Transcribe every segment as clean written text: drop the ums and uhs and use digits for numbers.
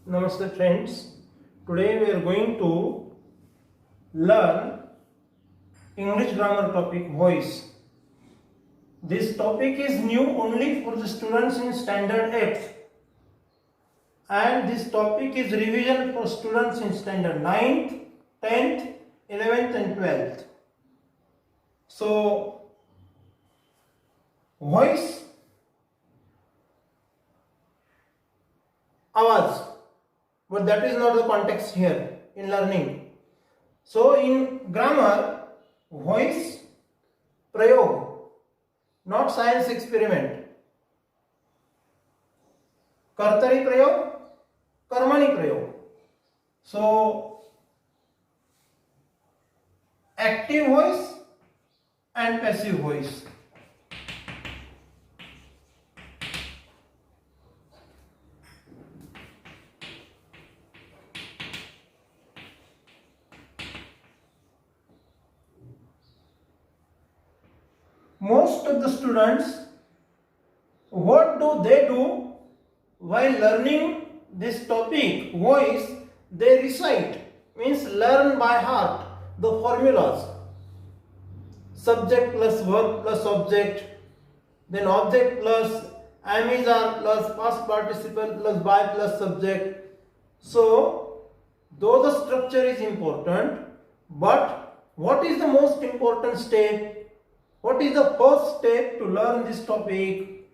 Namaste friends. Today we are going to learn English grammar topic voice. This topic is new only for the students in standard 8th and this topic is revision for students in standard 9th, 10th, 11th and 12th. So voice आवाज, but that is not the context here in learning. So in grammar, voice prayog, not science experiment. Kartari prayog, karmani prayog. So active voice and passive voice. Most of the students, what do they do while learning this topic voice? They recite, means learn by heart the formulas, subject plus verb plus object, then object plus am is are plus past participle plus by plus subject. So though the structure is important, but what is the most important step? What is the first step to learn this topic?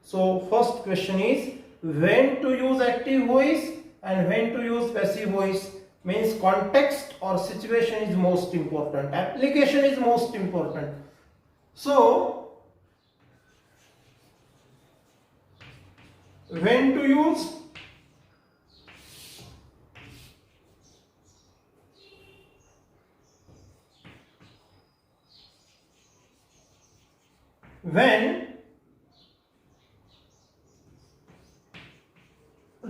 So first question is when to use active voice and when to use passive voice. Means context or situation is most important, application is most important. So when to use when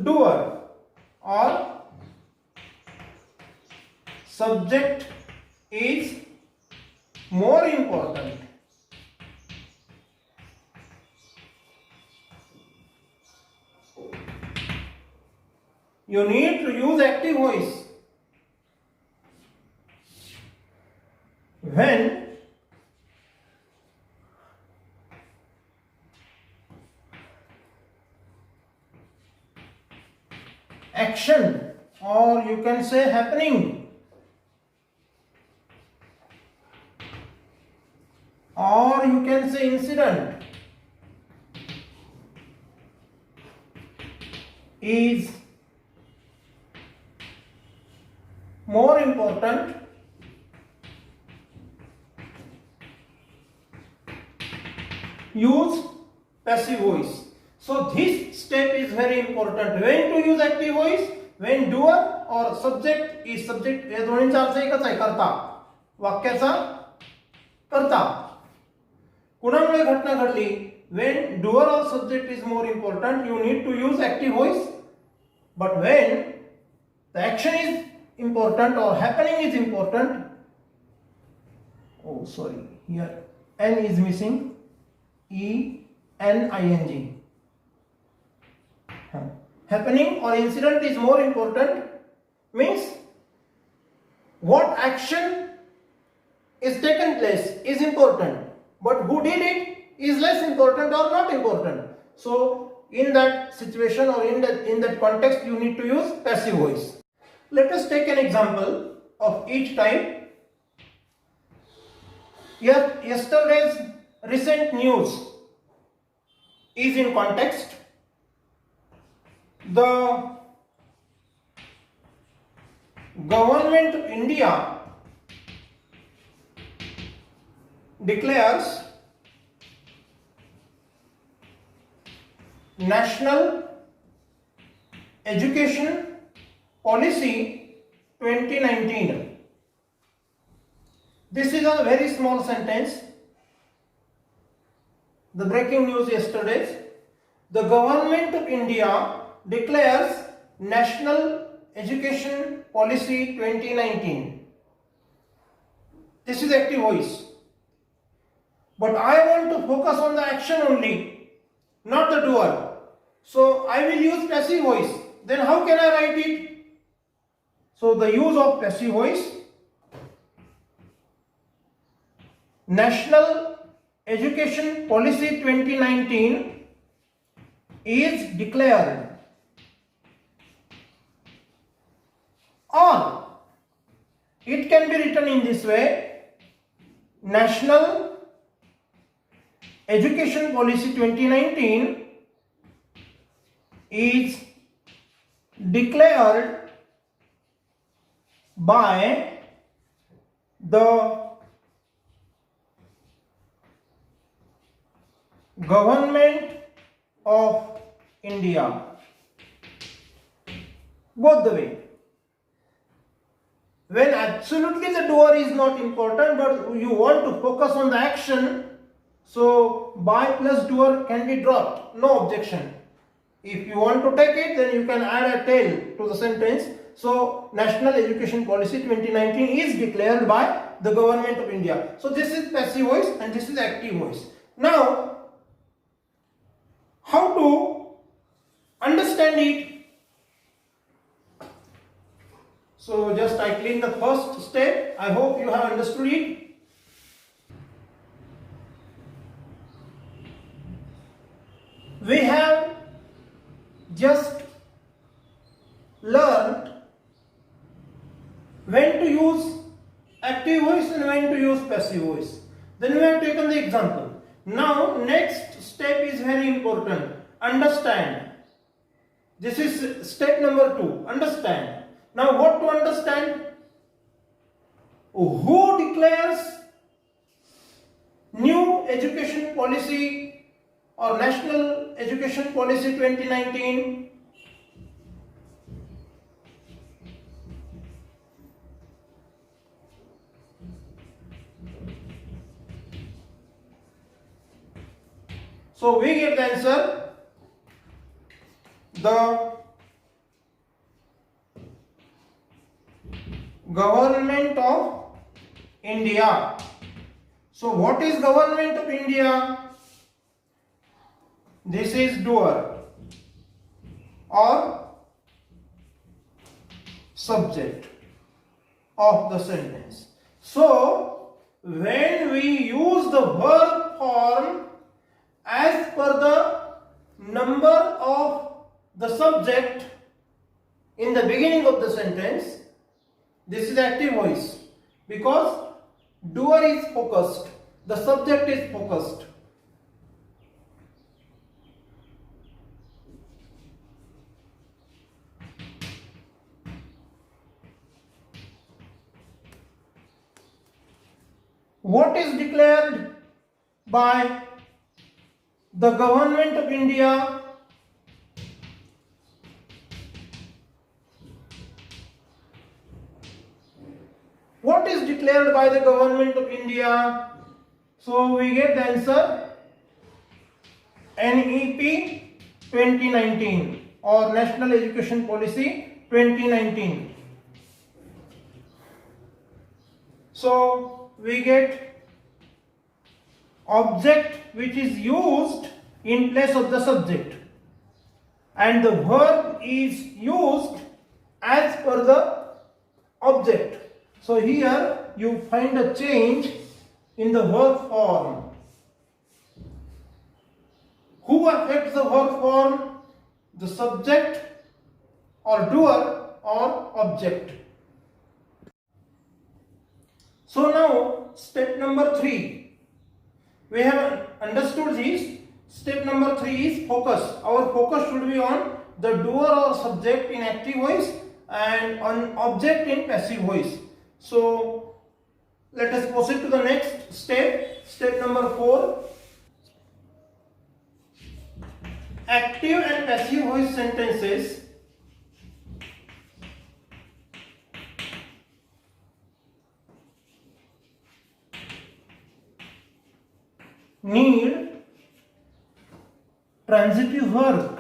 doer or subject is more important. You need to use active voice when action, or you can say happening, or you can say incident is more important. Use passive voice. So this step is very important. When to use active voice? When doer or subject is subject या दोन्हींचा अर्थ एकच आहे, करता, वाक्याचा करता. कुणामुळे घटना घडली? When doer or subject is more important, you need to use active voice. But when the action is important or happening is important, oh sorry, here N is missing, ENING. Happening or incident is more important, means what action is taken place is important, but who did it is less important or not important. So in that situation or in that context you need to use passive voice. Let us take an example of each type. Yesterday's recent news is in context. The government of India declares National Education Policy 2019. This is a very small sentence. The breaking news yesterday. The government of India declares National Education Policy 2019. This is active voice. But I want to focus on the action only, not the doer. So I will use passive voice. then how can I write it? So the use of passive voice. National Education Policy 2019 is declared, or it can be written in this way: National Education Policy 2019 is declared by the Government of India. Both the way. When absolutely the doer is not important, but you want to focus on the action, so by plus doer can be dropped, no objection. If you want to take it, then you can add a tail to the sentence. So National Education Policy 2019 is declared by the Government of India. So this is passive voice and this is active voice. Now, how to understand it? So just I clean the first step. I hope you have understood it. We have just learned when to use active voice and when to use passive voice. Then we have taken the example. Now next step is very important. Understand. This is step number 2. Understand. Now what to understand? Who declares new education policy or National Education Policy 2019? So we get the answer. The Government of India. So what is Government of India? This is doer or subject of the sentence. So when we use the verb form as per the number of the subject in the beginning of the sentence, this is active voice because doer is focused, the subject is focused. What is declared by the Government of India? What is declared by the Government of India? So we get the answer NEP 2019 or National Education Policy 2019. So we get object which is used in place of the subject and the verb is used as per the object. So here you find a change in the verb form. Who affects the verb form? The subject or doer or object. So now step number 3. We have understood this. Step number 3 is focus. Our focus should be on the doer or subject in active voice and on object in passive voice. So let us proceed to the next step. Step number 4. Active and passive voice sentences need transitive verb.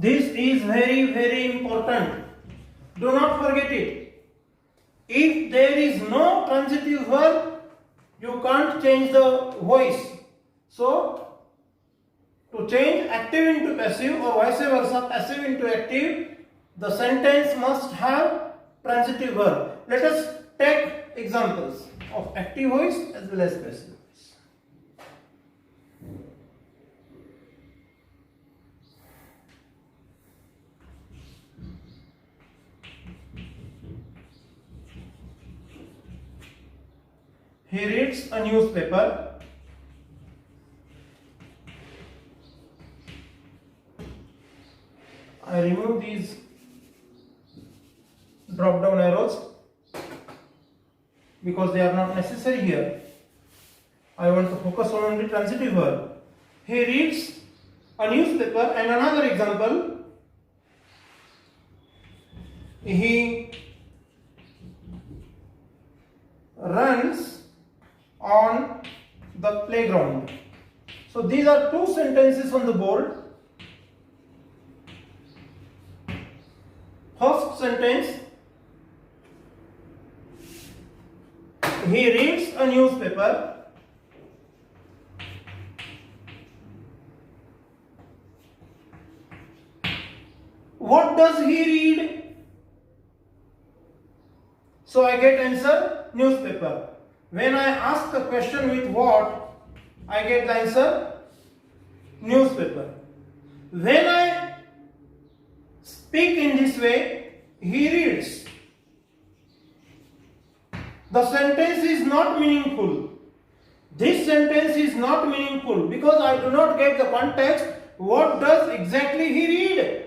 This is very, very important. Do not forget it. If there is no transitive verb, you can't change the voice. So to change active into passive or vice versa, passive into active, the sentence must have transitive verb. Let us take examples of active voice as well as passive voice. He reads a newspaper. I remove these drop down arrows because they are not necessary here. I want to focus on only transitive verb. He reads a newspaper, and another example, he runs on the playground. So these are two sentences on the board. First sentence, he reads a newspaper. What does he read? So I get answer newspaper. When I ask the question with what, I get the answer newspaper. When I speak in this way, he reads, the sentence is not meaningful. This sentence is not meaningful because I do not get the context. What does exactly he read?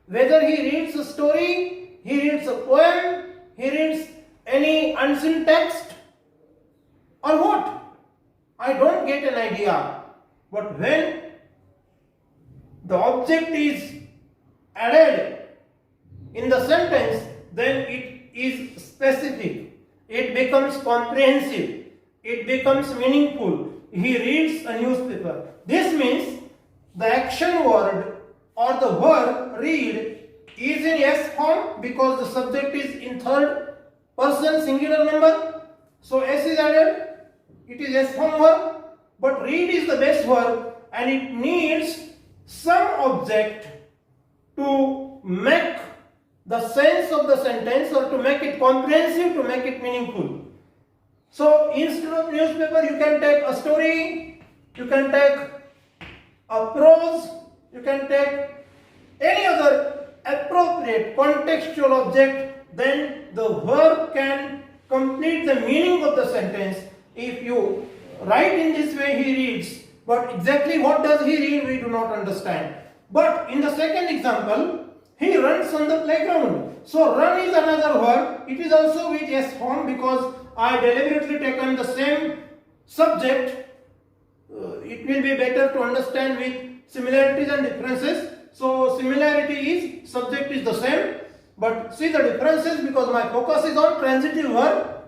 Whether he reads a story, he reads a poem, he reads any unseen text, or what? I don't get an idea. But when the object is added in the sentence, then it is specific, it becomes comprehensive, it becomes meaningful. He reads a newspaper. This means the action word or the verb read is in S form because the subject is in third person singular number. So S is added, it is S form verb, but read is the best verb and it needs some object to make the sense of the sentence or to make it comprehensive, to make it meaningful. So instead of newspaper, you can take a story, you can take a prose, you can take any other appropriate contextual object, then the verb can complete the meaning of the sentence. If you write in this way, he reads, but exactly what does he read, we do not understand. But in the second example, he runs on the playground. So run is another verb. It is also with S form because I deliberately taken the same subject. It will be better to understand with similarities and differences. So similarity is subject is the same, but see the differences because my focus is on transitive verb.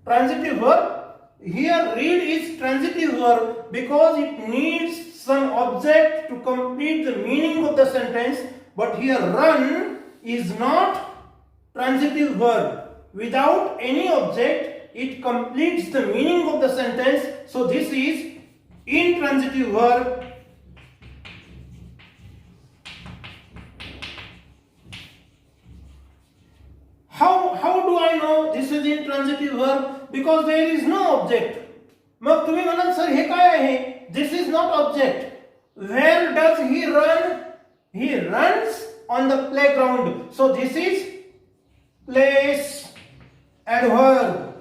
Transitive verb. Here read is transitive verb because it needs some object to complete the meaning of the sentence, but here run is not transitive verb. Without any object, it completes the meaning of the sentence. So this is intransitive verb. How do I know this is intransitive verb? Because there is no object. मग तुम्ही म्हणाल sir हे काय आहे? This is not object. Where does he run? He runs on the playground. So this is place adverb.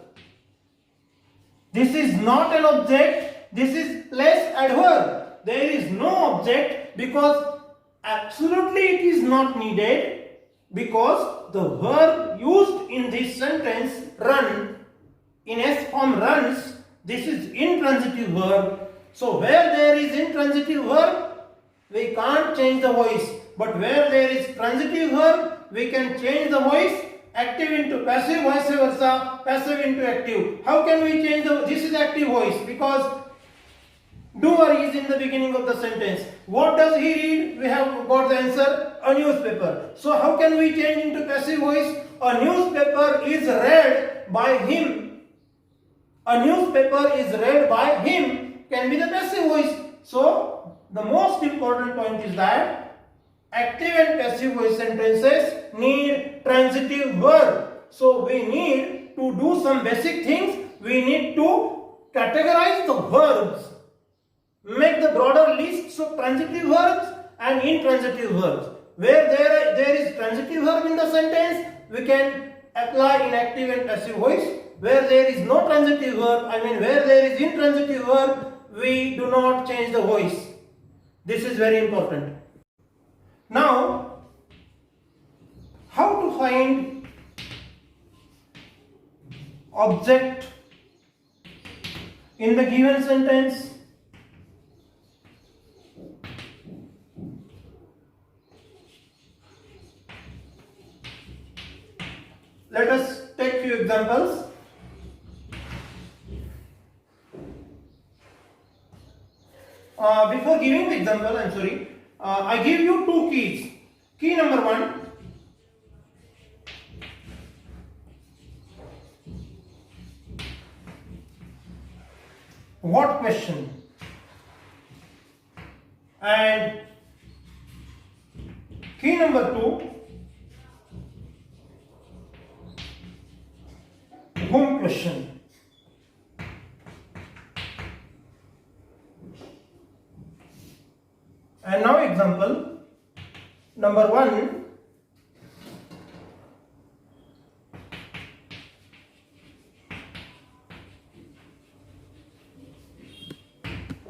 This is not an object. This is place adverb. There is no object because absolutely it is not needed, because the verb used in this sentence, run, in S form runs, this is intransitive verb. So where there is intransitive verb, we can't change the voice. But where there is transitive verb, we can change the voice, active into passive, vice versa, passive into active. How can we change this is active voice because doer is in the beginning of the sentence. What does he read? We have got the answer, a newspaper. So how can we change into passive voice? A newspaper is read by him. A newspaper is read by him can be the passive voice. So the most important point is that active and passive voice sentences need transitive verb. So we need to do some basic things. We need to categorize the verbs, make the broader list of transitive verbs and intransitive verbs. Where there is transitive verb in the sentence, we can apply in active and passive voice. Where there is no transitive verb, where there is intransitive verb, we do not change the voice. This is very important. Now, how to find object in the given sentence? Let us take few examples. Before giving the example, I give you two keys. Key number 1. What question? And key number 2. Whom question. And now example number 1.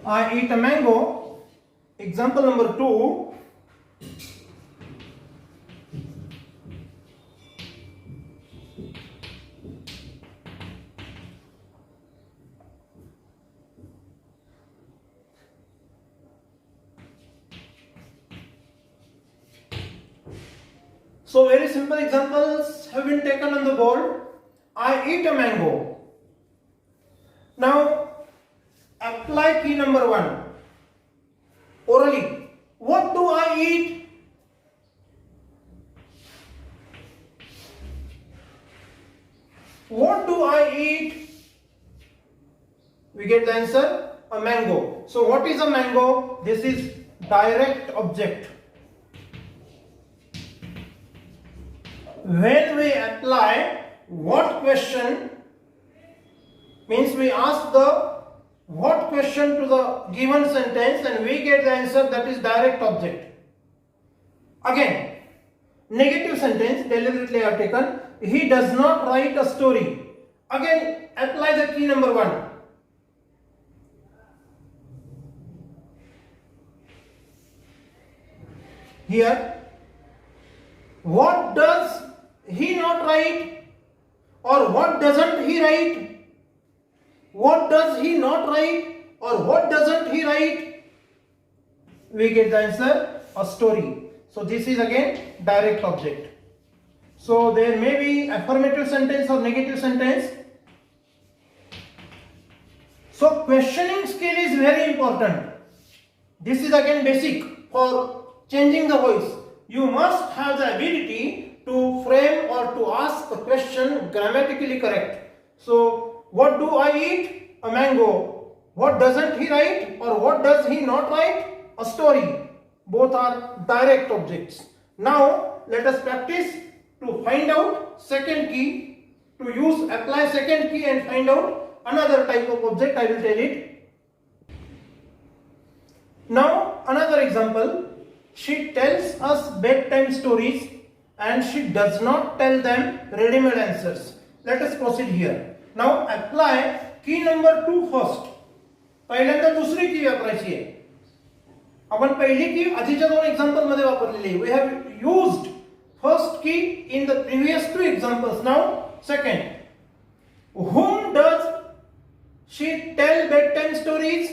I eat a mango. Example number 2. So very simple examples have been taken on the board. I eat a mango. Now apply key number 1 orally. What do I eat? What do I eat? We get the answer, a mango. So what is a mango? This is direct object. When we apply what question, means we ask the what question to the given sentence and we get the answer, that is direct object. Again, negative sentence, deliberately I have taken, he does not write a story. Again, apply the key number 1. Here, what does he not write, or what doesn't he write? What does he not write, or what doesn't he write? We get the answer, a story. So this is again direct object. So there may be affirmative sentence or negative sentence. So questioning skill is very important. This is again basic for changing the voice. You must have the ability to frame or to ask a question grammatically correct. So what do I eat? A mango. What doesn't he write, or what does he not write? A story. Both are direct objects. Now let us practice to find out second key, to use apply second key and find out another type of object. I will tell it. Now another example. She tells us bedtime stories and she does not tell them ready-made answers. Let us proceed here. Now apply key number 2 first. पहिल्यांदा दुसरी की वापरायची आहे. आपण पहिली की आधीच्या दोन एक्झाम्पल मध्ये वापरलेली आहे. We have used first key in the previous 2 examples. Now second. Whom does she tell bedtime stories?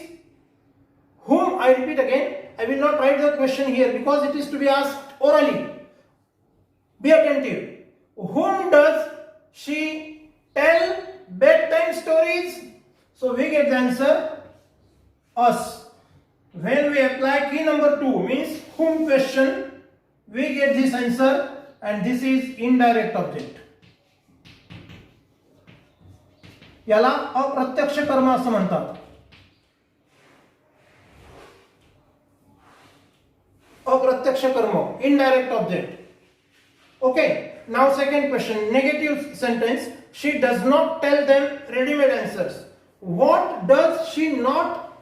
Whom, I repeat again, I will not write the question here because it is to be asked orally. Be attentive. Whom does she tell bedtime stories? So we get the answer, us. When we apply key number 2, means whom question, we get this answer, and this is indirect object. याला अप्रत्यक्ष कर्म असं म्हणतात. अप्रत्यक्ष कर्म, indirect object. Okay, now second question, negative sentence. She does not tell them ready-made answers. What does she not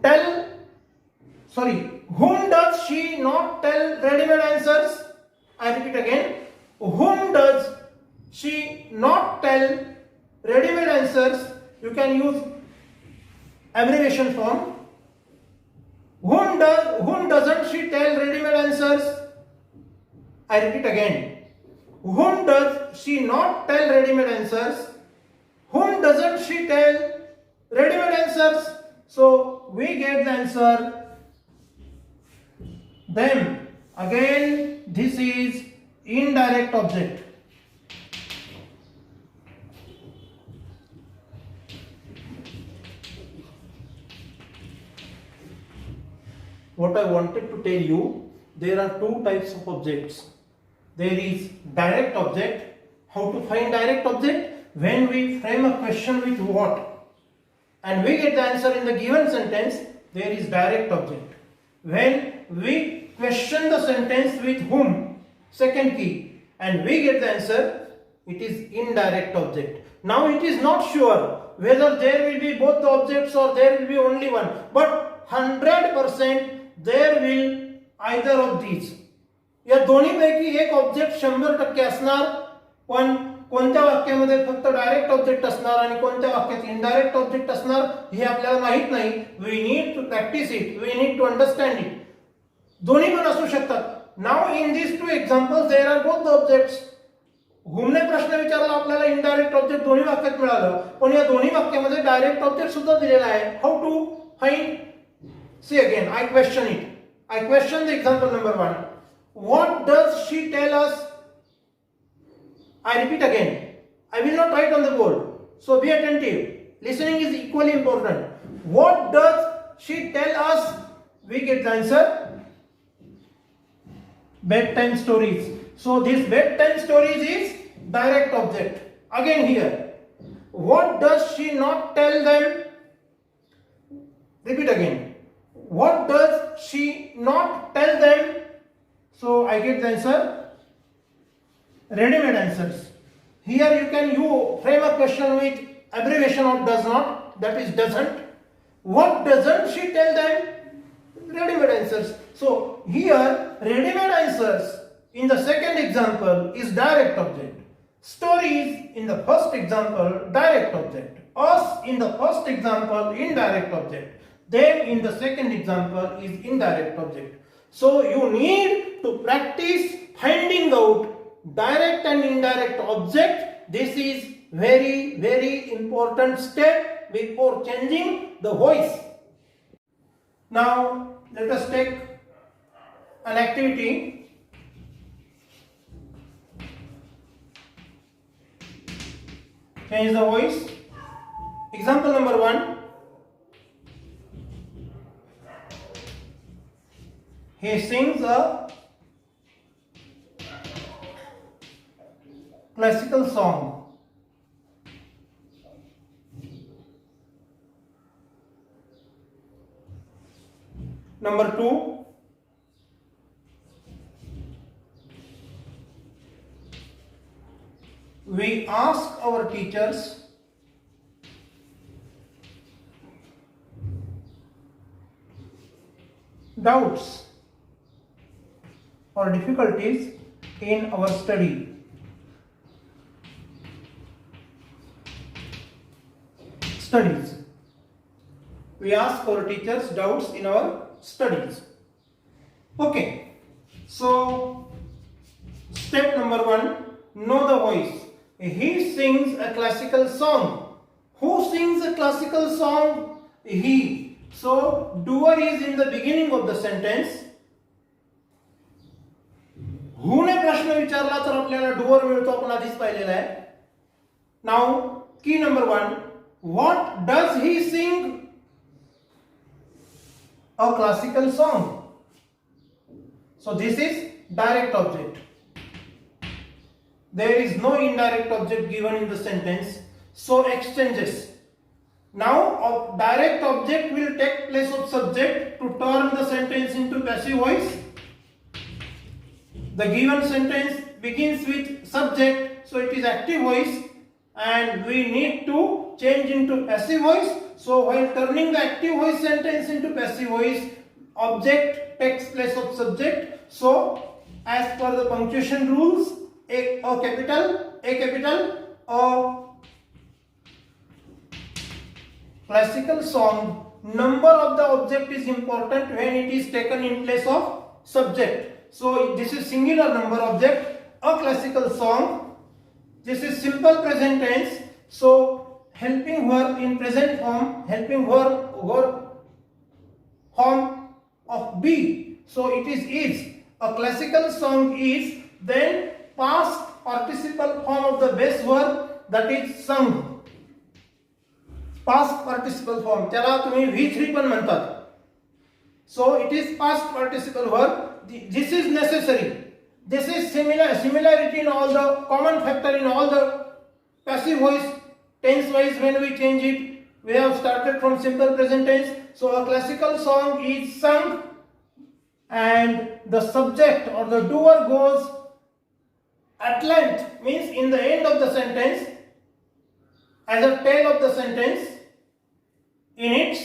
tell? Sorry, whom does she not tell ready-made answers? I repeat again. Whom does she not tell ready-made answers? You can use abbreviation form. Whom doesn't she tell ready-made answers? I repeat again. Whom does she not tell ready-made answers? Whom doesn't she tell ready-made answers? So we get the answer them. Again, this is indirect object. What I wanted to tell you, there are two types of objects. There is direct object. How to find direct object? When we frame a question with what and we get the answer in the given sentence, there is direct object. When we question the sentence with whom, second key, and we get the answer, it is indirect object. Now it is not sure whether there will be both the objects or there will be only one, but 100% there will either of these. या दोन्हीपैकी एक object 100% असणार, पण कोणत्या वाक्यामध्ये फक्त direct object असणार आणि कोणत्या वाक्यात इनडायरेक्ट ऑब्जेक्ट असणार हे आपल्याला माहित नाही. We need to practice it, we need to understand it. दोन्ही पण असू शकतात. Now in this two examples there are both the objects. हुमने प्रश्न विचारला, आपल्याला इनडायरेक्ट ऑब्जेक्ट दोन्ही वाक्यात मिळालं, पण या दोन्ही वाक्यामध्ये डायरेक्ट ऑब्जेक्ट सुद्धा दिलेला आहे. How to find? See again, I question it. I question the example number 1. What does she tell us? I repeat again. I will not write on the board. So be attentive. Listening is equally important. What does she tell us? We get the answer. Bedtime stories. So this bedtime stories is direct object. Again here. What does she not tell them? Repeat again. What does she not tell them? So I get the answer. Ready-made answers. Here you can frame a question with abbreviation of does not, that is doesn't. What doesn't she tell them? Ready-made answers. So here ready-made answers in the second example is direct object. Stories in the first example direct object. Us in the first example indirect object. Them in the second example is indirect object. So you need to practice finding out direct and indirect object. This is very, very important step before changing the voice. Now let us take an activity. Change the voice. Example number 1. He sings a classical song. Number 2. We ask our teachers doubts or difficulties in our study. Studies. We ask our teachers doubts in our studies. Okay. So step number 1, know the voice. He sings a classical song. Who sings a classical song? He. So doer is in the beginning of the sentence. Who ने प्रश्न विचारला तर आपल्याला doer मिळतो, आपण आधीच पाहिलेला आहे. नाउ की number 1, what does he sing? A classical song. So this is direct object. there is no indirect object given in the sentence, so exchanges. Now a direct object will take place of subject to turn the sentence into passive voice. The given sentence begins with subject, so it is active voice, and we need to change into passive voice. So while turning the active voice sentence into passive voice, object takes place of subject. So as per the punctuation rules, a capital, a classical song, number of the object is important when it is taken in place of subject. So this is singular number object. A classical song, this is simple present tense. So helping verb in present form, helping verb form of be. So it is. A classical song is, then past participle form of the base verb, that is sung. Past participle form, त्याला तुम्ही V3 पण म्हणतात. So it is past participle verb. This is necessary. This is similarity in all the common factor in all the passive voice tense wise. When we change it, we have started from simple present tense. So a classical song is sung, and the subject or the doer goes at length, means in the end of the sentence, as a tail of the sentence in its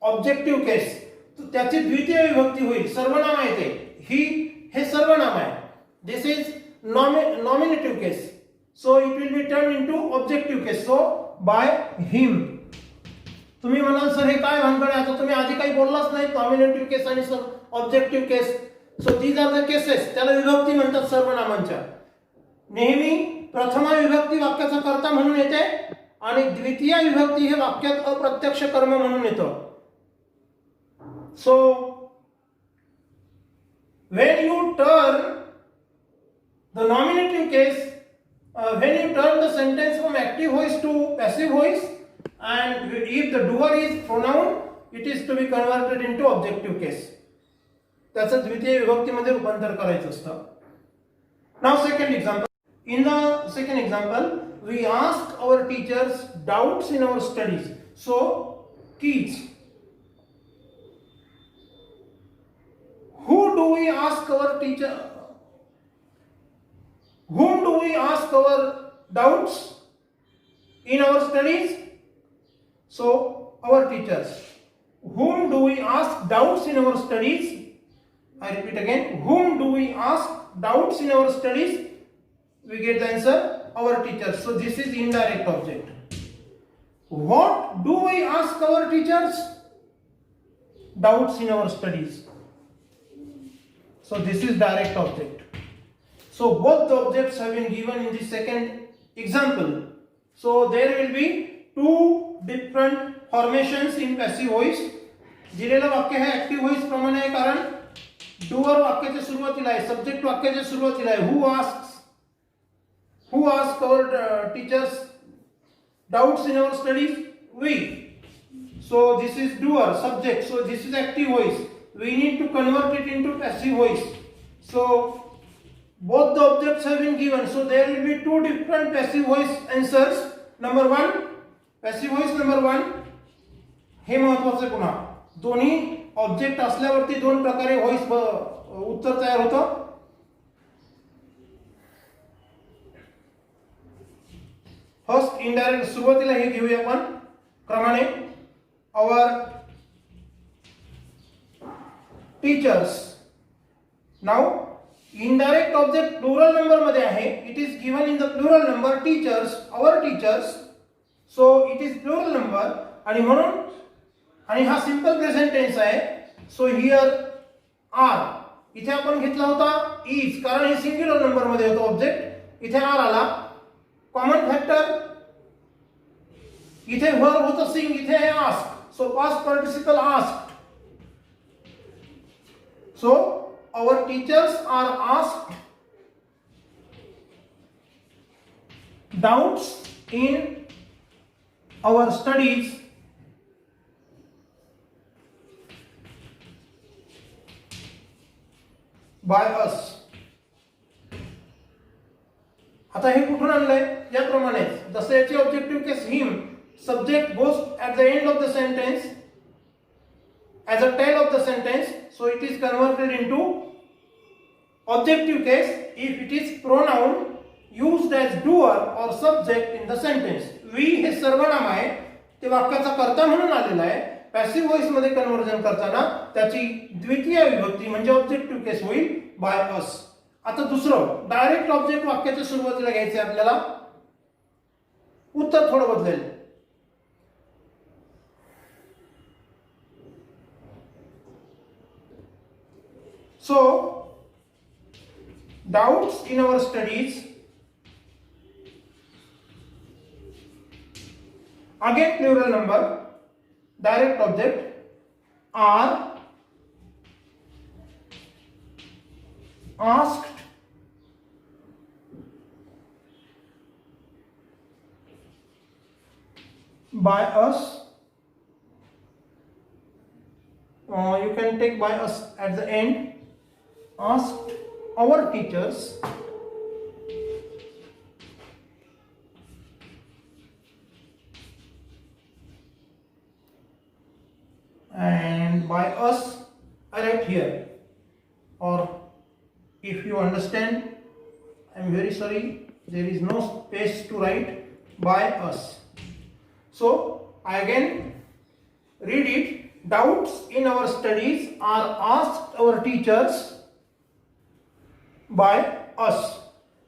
objective case. तो त्याची द्वितीय विभक्ती होईल. सर्वनाम आहे ते. ही हे सर्वनाम आहे. This is nominative case. So it will be turned into objective case. So by him. तुम्ही म्हणाल सर हे काय भानगड आहे, आता तुम्ही आधी काही बोललाच नाही. नॉमिनेटिव्ह केस आणि objective case. So these are the cases. त्याला विभक्ती म्हणतात सर्वनामांच्या. नेहमी प्रथमा विभक्ती वाक्याचा कर्ता म्हणून येते आणि द्वितीय विभक्ती हे वाक्यात अप्रत्यक्ष कर्म म्हणून येतं. So when you turn the nominative case, when you turn the sentence from active voice to passive voice, and if the doer is pronoun, it is to be converted into objective case. त्याचं द्वितीय विभक्तीमध्ये रूपांतर करायचं असतं. Now second example. In the second example, we ask our teachers doubts in our studies. So kids. Who do we ask our teacher? Whom do we ask our doubts in our studies? So our teachers. Whom do we ask doubts in our studies? I repeat again. Whom do we ask doubts in our studies? We get the answer, our teachers. So this is indirect object. What do we ask our teachers? Doubts in our studies. So this is direct object. So both the objects have been given in the second example. So there will be two different formations in passive voice. दिलेलं वाक्य हे active voice प्रमाणे आहे, कारण doer वाक्याच्या सुरुवातीला आहे, subject वाक्याच्या सुरुवातीला आहे. Who ask our teachers doubts in our studies? We. So this is doer, subject. So this is active voice. We need to convert it into passive voice. So both the objects have been given. So there will be two different passive voice answers. Number one, passive voice number one. हे महत्त्वाचं पुन्हा. दोन्ही object असल्यावरती दोन प्रकारे voice उत्तर तयार होतं. First indirect, सुरुवातीला हे घेऊया आपण क्रमाने. Our teachers. Now indirect object plural number मध्ये आहे. It is given in the plural number teachers, our teachers. So it is plural number आणि म्हणून, आणि हा सिंपल प्रेझेंट टेन्स आहे. सो हियर आर, इथे आपण घेतला होता इज, कारण हे सिंग्युलर नंबर मध्ये होतो ऑब्जेक्ट. इथे आर आला. कॉमन फॅक्टर, इथे वर्ब होतं सिंग, इथे आहे ask. So past participle ask. So our teachers are asked doubts in our studies by us. आता हे कुठून आणलंय याप्रमाणे जसं याची objective case him subject goes at the end of the sentence as a tail of the sentence, so it is converted into objective case if it is pronoun used as doer or subject in the sentence. we हे सर्वनाम आहे ते वाक्याचा कर्ता म्हणून आलेला आहे. Passive voice मध्ये conversion करताना त्याची द्वितीय विभक्ती म्हणजे ऑब्जेक्टिव्ह केस होईल बाय अस. आता दुसरं डायरेक्ट ऑब्जेक्ट वाक्याच्या सुरुवातीला घ्यायचे आपल्याला. उत्तर थोडं बदलेल. So, doubts in our studies, again plural number, direct object, are asked by us. You can take by us at the end. Asked our teachers and by us I write here, or if you understand, I am very sorry, there is no space to write by us. So I again read it. Doubts in our studies are asked our teachers by us.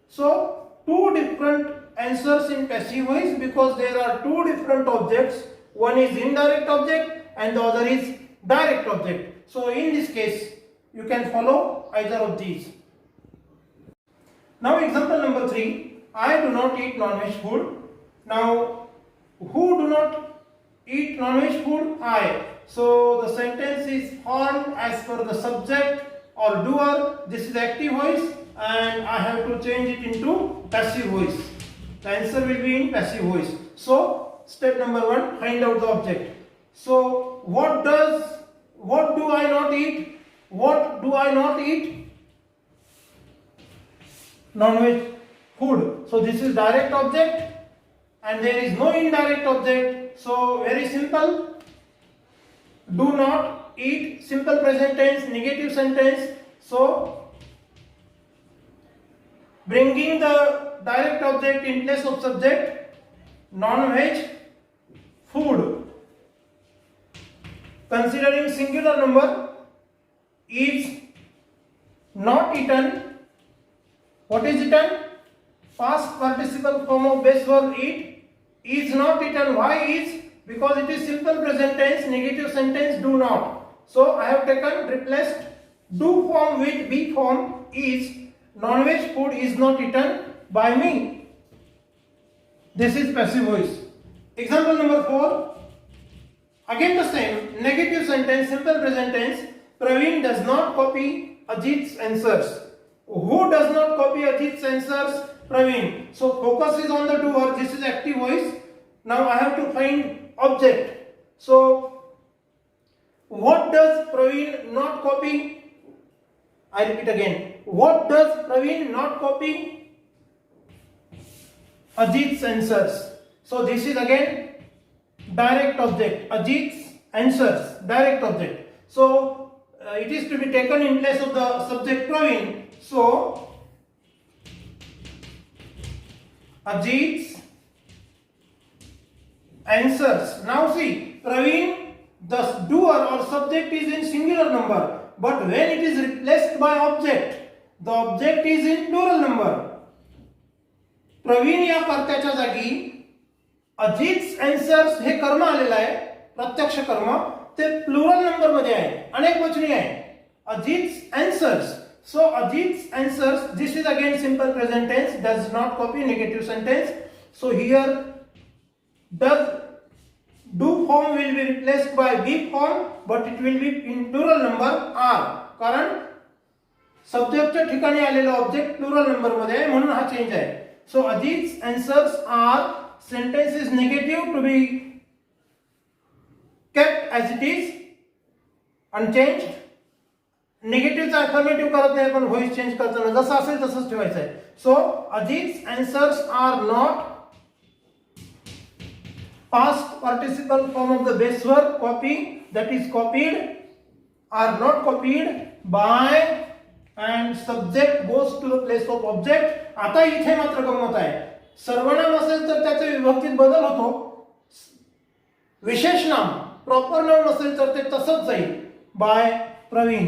So two different answers in passive voice because there are two different objects. One is indirect object and the other is direct object. So in this case you can follow either of these. Now example number 3. I do not eat non-veg food. Now who do not eat non-veg food? I. So the sentence is formed as per the subject or doer. This is active voice and I have to change it into passive voice. The answer will be in passive voice. So step number 1, find out the object. So what do I not eat? What do I not eat? Non-veg food. So this is direct object and there is no indirect object. So very simple. Do not eat, simple present tense, negative sentence. So bringing the direct object in place of subject, non-veg food. Considering singular number is not eaten. What is eaten? Past participle form of base verb eat. Is not eaten. Why is? Because it is simple present tense, negative sentence, do not. So I have replaced do form with be form. Is non-veg food is not eaten by me. This is passive voice. Example number 4. Again the same, negative sentence, simple present tense. Praveen does not copy Ajit's answers. Who does not copy Ajit's answers? Praveen. So focus is on the doer. This is active voice. Now I have to find object. So what does Praveen not copy? I repeat again. What does Praveen not copy? Ajit's answers. So this is again direct object. Ajit's answers, direct object. So it is to be taken in place of the subject Praveen. So Ajit's answers. Now see, Praveen, the doer or subject is in singular number, but when it is replaced by object, the object is in plural number. Praveen या कर्त्याच्या जागी अजित's answers हे कर्म आलेलं आहे, प्रत्यक्ष कर्म, ते plural number मध्ये आहे, अनेक वचनी आहे. Ajit's answers. So Ajit's answers, this is again simple present tense, does not copy negative sentence. So here does do form will be replaced by be form, but it will be in plural number are. कारण सब्जेक्टच्या ठिकाणी आलेला object plural number मध्ये आहे म्हणून हा change आहे. So Ajit's answers are, sentence is negative to be kept as it is, unchanged. निगेटिव्हचा affirmative करत नाही, पण व्हॉइस चेंज करताना जसं असेल तसंच ठेवायचं आहे. सो अजित's answers are not past participle form of the base verb copy, that is copied, are not copied by and subject goes to the place of object. आता इथे मात्र गंमत आहे, सर्वनाम असेल तर त्याचे विभक्तीत बदल होतो, विशेष नाम प्रॉपर नाउन असेल तर ते तसंच जाईल, by Praveen.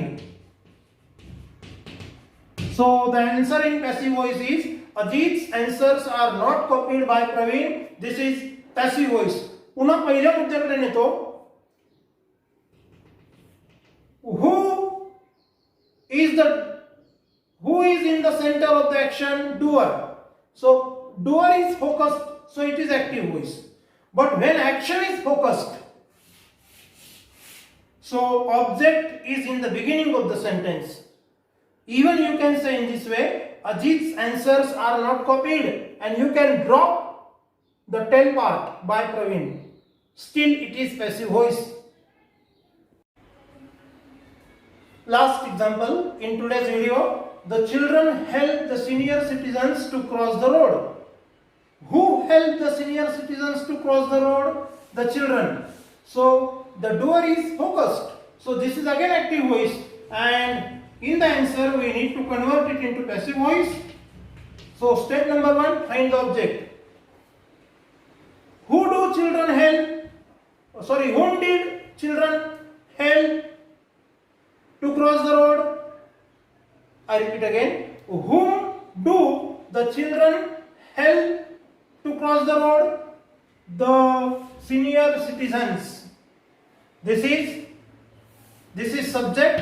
So the answer in passive voice is Ajit's answers are not copied by Praveen. This is passive voice. पुन्हा पहिल्या मुद्द्याकडे नेतो. Who is in the center of the action? Doer. So doer is focused, so it is active voice. But when action is focused, so object is in the beginning of the sentence. Even you can say in this way, Ajit's answers are not copied, and you can drop the tell part by Praveen. Still it is passive voice. Last example in today's video, the children help the senior citizens to cross the road. Who helped the senior citizens to cross the road? The children. So the doer is focused. So this is again active voice, and in the answer we need to convert it into passive voice. So step number 1, find the object. Whom did children help to cross the road? I repeat again. Whom do the children help to cross the road? The senior citizens. This is subject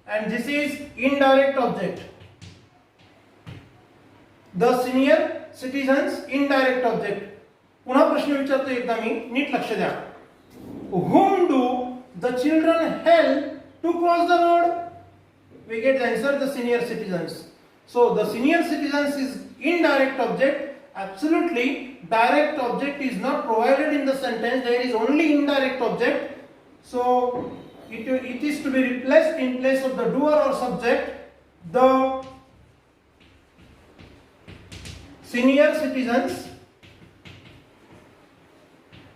and this is indirect object. The senior citizens indirect object. पुन्हा प्रश्न विचारतो एकदा मी, NEET लक्ष द्या. Whom do the children help to cross the road? We get the answer, the senior citizens. So the senior citizens is indirect object. Absolutely direct object is not provided in the sentence, there is only indirect object. So it is to be replaced in place of the doer or subject. The senior citizens,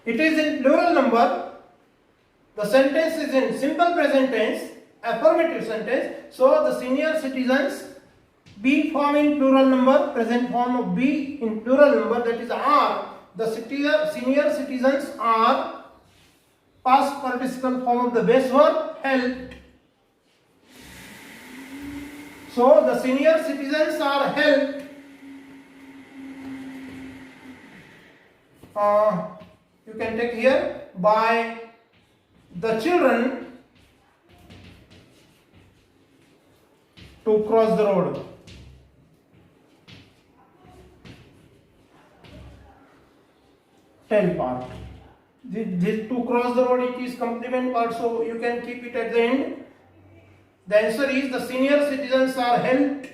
it is in plural number. The sentence is in simple present tense, affirmative sentence. So the senior citizens, be form in plural number, present form of be in plural number, that is are. The senior citizens are past participle form of the base verb helped. So the senior citizens are helped. You can take here by the children to cross the road. Tell part. This to cross the road, it is complement part, so you can keep it at the end. The answer is the senior citizens are helped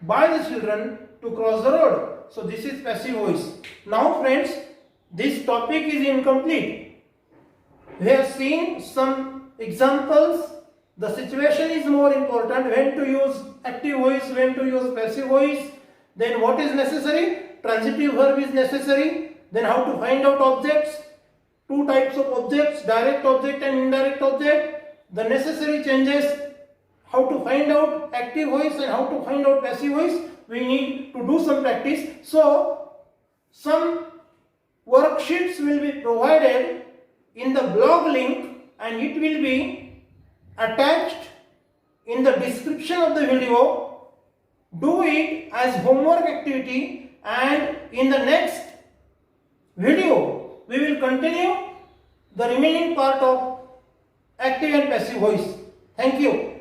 by the children to cross the road. So this is passive voice. Now friends, this topic is incomplete. We have seen some examples. The situation is more important, when to use active voice, when to use passive voice. Then what is necessary? Transitive verb is necessary. Then how to find out objects. Two types of objects, direct object and indirect object. The necessary changes, how to find out active voice and how to find out passive voice. We need to do some practice. So some worksheets will be provided in the blog link, and it will be attached in the description of the video. Do it as homework activity, and in the next video we will continue the remaining part of active and passive voice. Thank you.